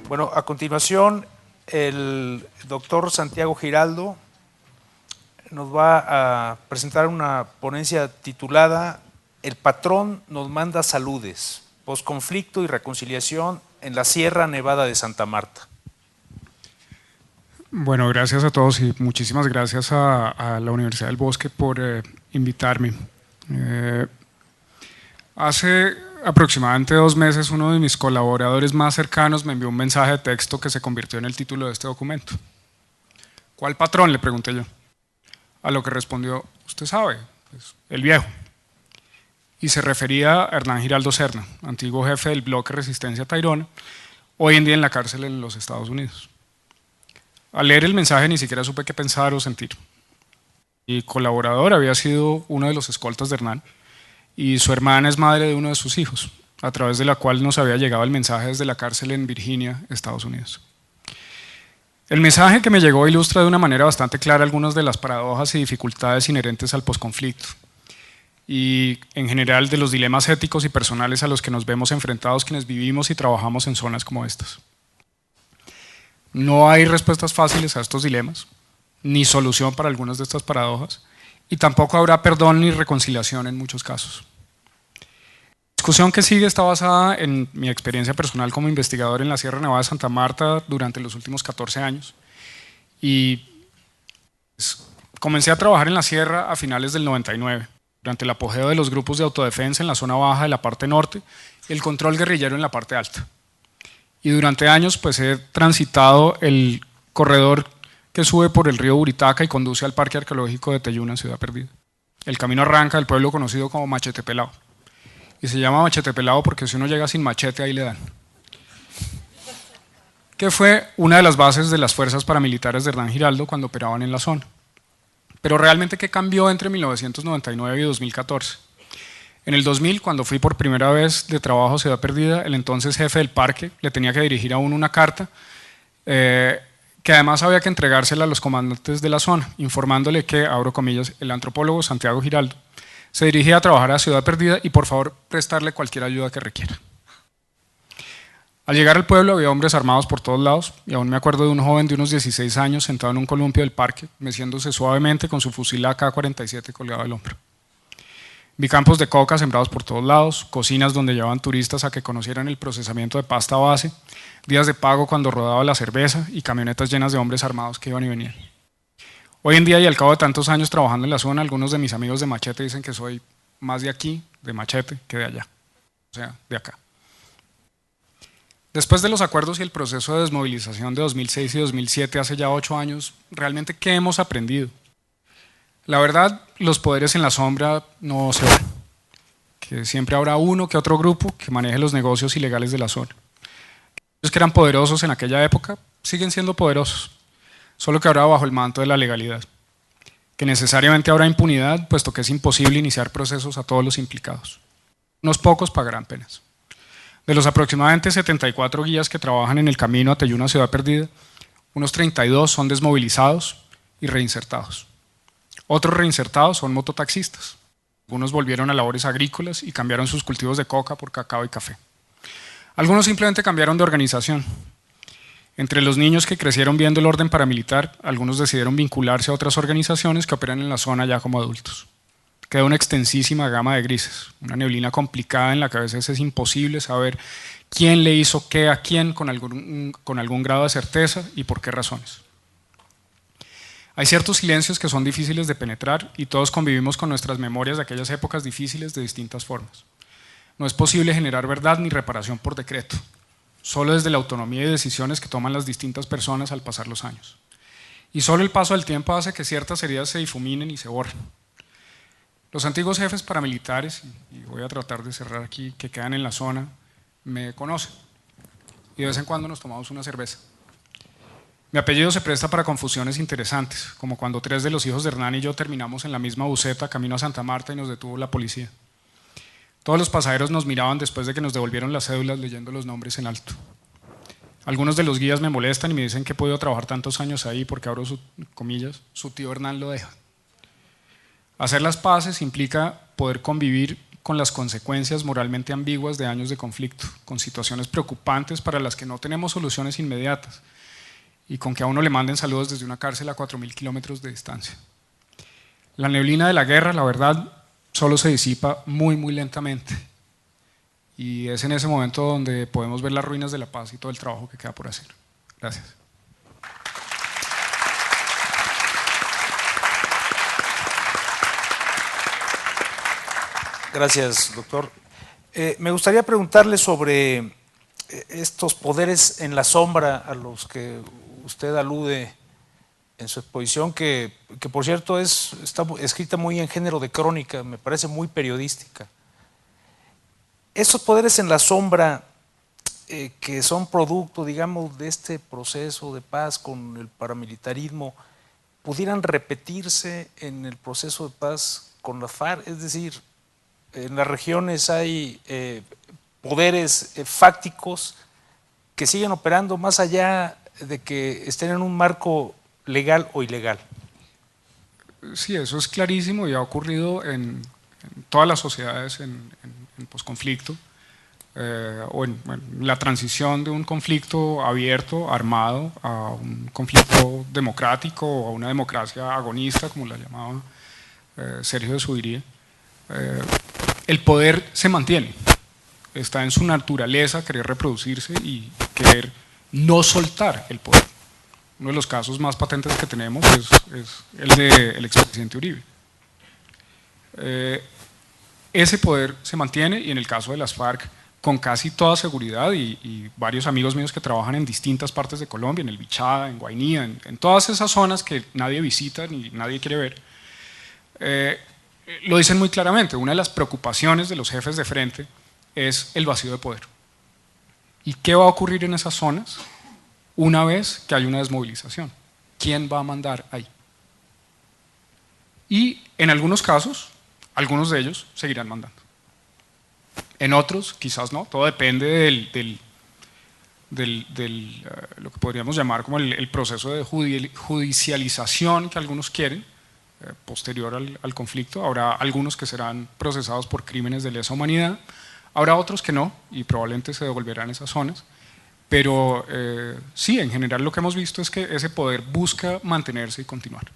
Bueno, a continuación, el doctor Santiago Giraldo nos va a presentar una ponencia titulada El patrón nos manda saludes, posconflicto y reconciliación en la Sierra Nevada de Santa Marta. Bueno, gracias a todos y muchísimas gracias a la Universidad del Bosque por invitarme. Hace aproximadamente 2 meses uno de mis colaboradores más cercanos me envió un mensaje de texto que se convirtió en el título de este documento. ¿Cuál patrón?, le pregunté yo. A lo que respondió, usted sabe, pues, el viejo. Y se refería a Hernán Giraldo Serna, antiguo jefe del bloque Resistencia Tayrona, hoy en día en la cárcel en los Estados Unidos. Al leer el mensaje ni siquiera supe qué pensar o sentir. Mi colaborador había sido uno de los escoltas de Hernán y su hermana es madre de uno de sus hijos, a través de la cual nos había llegado el mensaje desde la cárcel en Virginia, Estados Unidos. El mensaje que me llegó ilustra de una manera bastante clara algunas de las paradojas y dificultades inherentes al posconflicto y en general de los dilemas éticos y personales a los que nos vemos enfrentados quienes vivimos y trabajamos en zonas como estas. No hay respuestas fáciles a estos dilemas, ni solución para algunas de estas paradojas, y tampoco habrá perdón ni reconciliación en muchos casos. La discusión que sigue está basada en mi experiencia personal como investigador en la Sierra Nevada de Santa Marta durante los últimos 14 años. Y comencé a trabajar en la sierra a finales del 99, durante el apogeo de los grupos de autodefensa en la zona baja de la parte norte y el control guerrillero en la parte alta. Y durante años pues he transitado el corredor que sube por el río Buritaca y conduce al Parque Arqueológico de Teyuna, Ciudad Perdida. El camino arranca del pueblo conocido como Machete Pelado. Y se llama Machete Pelado porque si uno llega sin machete ahí le dan. Que fue una de las bases de las fuerzas paramilitares de Hernán Giraldo cuando operaban en la zona. Pero realmente, ¿qué cambió entre 1999 y 2014? En el 2000, cuando fui por primera vez de trabajo a Ciudad Perdida, el entonces jefe del parque le tenía que dirigir a uno una carta que además había que entregársela a los comandantes de la zona, informándole que, abro comillas, el antropólogo Santiago Giraldo se dirigía a trabajar a Ciudad Perdida y por favor prestarle cualquier ayuda que requiera. Al llegar al pueblo había hombres armados por todos lados y aún me acuerdo de un joven de unos 16 años sentado en un columpio del parque, meciéndose suavemente con su fusil AK-47 colgado del hombro. Vi campos de coca sembrados por todos lados, cocinas donde llevaban turistas a que conocieran el procesamiento de pasta base, días de pago cuando rodaba la cerveza y camionetas llenas de hombres armados que iban y venían. Hoy en día y al cabo de tantos años trabajando en la zona, algunos de mis amigos de Machete dicen que soy más de aquí, de Machete, que de allá, o sea, de acá. Después de los acuerdos y el proceso de desmovilización de 2006 y 2007, hace ya 8 años, ¿realmente qué hemos aprendido? La verdad, los poderes en la sombra no se van, que siempre habrá uno que otro grupo que maneje los negocios ilegales de la zona. Los que eran poderosos en aquella época siguen siendo poderosos, solo que ahora bajo el manto de la legalidad, que necesariamente habrá impunidad, puesto que es imposible iniciar procesos a todos los implicados. Unos pocos pagarán penas. De los aproximadamente 74 guías que trabajan en el camino a Teyuna, Ciudad Perdida, unos 32 son desmovilizados y reinsertados. Otros reinsertados son mototaxistas. Algunos volvieron a labores agrícolas y cambiaron sus cultivos de coca por cacao y café. Algunos simplemente cambiaron de organización. Entre los niños que crecieron viendo el orden paramilitar, algunos decidieron vincularse a otras organizaciones que operan en la zona ya como adultos. Queda una extensísima gama de grises, una neblina complicada en la que a veces es imposible saber quién le hizo qué a quién con algún grado de certeza y por qué razones. Hay ciertos silencios que son difíciles de penetrar y todos convivimos con nuestras memorias de aquellas épocas difíciles de distintas formas. No es posible generar verdad ni reparación por decreto, solo desde la autonomía y decisiones que toman las distintas personas al pasar los años. Y solo el paso del tiempo hace que ciertas heridas se difuminen y se borren. Los antiguos jefes paramilitares, y voy a tratar de cerrar aquí, que quedan en la zona, me conocen y de vez en cuando nos tomamos una cerveza. Mi apellido se presta para confusiones interesantes, como cuando 3 de los hijos de Hernán y yo terminamos en la misma buseta camino a Santa Marta y nos detuvo la policía. Todos los pasajeros nos miraban después de que nos devolvieron las cédulas leyendo los nombres en alto. Algunos de los guías me molestan y me dicen que he podido trabajar tantos años ahí porque, abro comillas, su tío Hernán lo deja. Hacer las paces implica poder convivir con las consecuencias moralmente ambiguas de años de conflicto, con situaciones preocupantes para las que no tenemos soluciones inmediatas y con que a uno le manden saludos desde una cárcel a 4.000 kilómetros de distancia. La neblina de la guerra, la verdad, solo se disipa muy, muy lentamente, y es en ese momento donde podemos ver las ruinas de la paz y todo el trabajo que queda por hacer. Gracias. Gracias, doctor. Me gustaría preguntarle sobre estos poderes en la sombra a los que usted alude en su exposición, que por cierto está escrita muy en género de crónica, me parece muy periodística. Estos poderes en la sombra que son producto, digamos, de este proceso de paz con el paramilitarismo, pudieran repetirse en el proceso de paz con la FARC, es decir, en las regiones hay poderes fácticos que siguen operando más allá de que estén en un marco legal o ilegal. Sí, eso es clarísimo y ha ocurrido en todas las sociedades en posconflicto, o en la transición de un conflicto abierto, armado, a un conflicto democrático o a una democracia agonista, como la llamaba Sergio de Zuviría. El poder se mantiene, está en su naturaleza querer reproducirse y querer no soltar el poder. Uno de los casos más patentes que tenemos es el del expresidente Uribe. Ese poder se mantiene, y en el caso de las FARC, con casi toda seguridad, y varios amigos míos que trabajan en distintas partes de Colombia, en el Bichada, en Guainía, en todas esas zonas que nadie visita ni nadie quiere ver, lo dicen muy claramente. Una de las preocupaciones de los jefes de frente es el vacío de poder. ¿Y qué va a ocurrir en esas zonas una vez que hay una desmovilización? ¿Quién va a mandar ahí? Y en algunos casos, algunos de ellos seguirán mandando. En otros, quizás no, todo depende lo que podríamos llamar como el proceso de judicialización que algunos quieren, posterior al conflicto. Habrá algunos que serán procesados por crímenes de lesa humanidad, habrá otros que no, y probablemente se devolverán esas zonas, pero sí, en general lo que hemos visto es que ese poder busca mantenerse y continuar.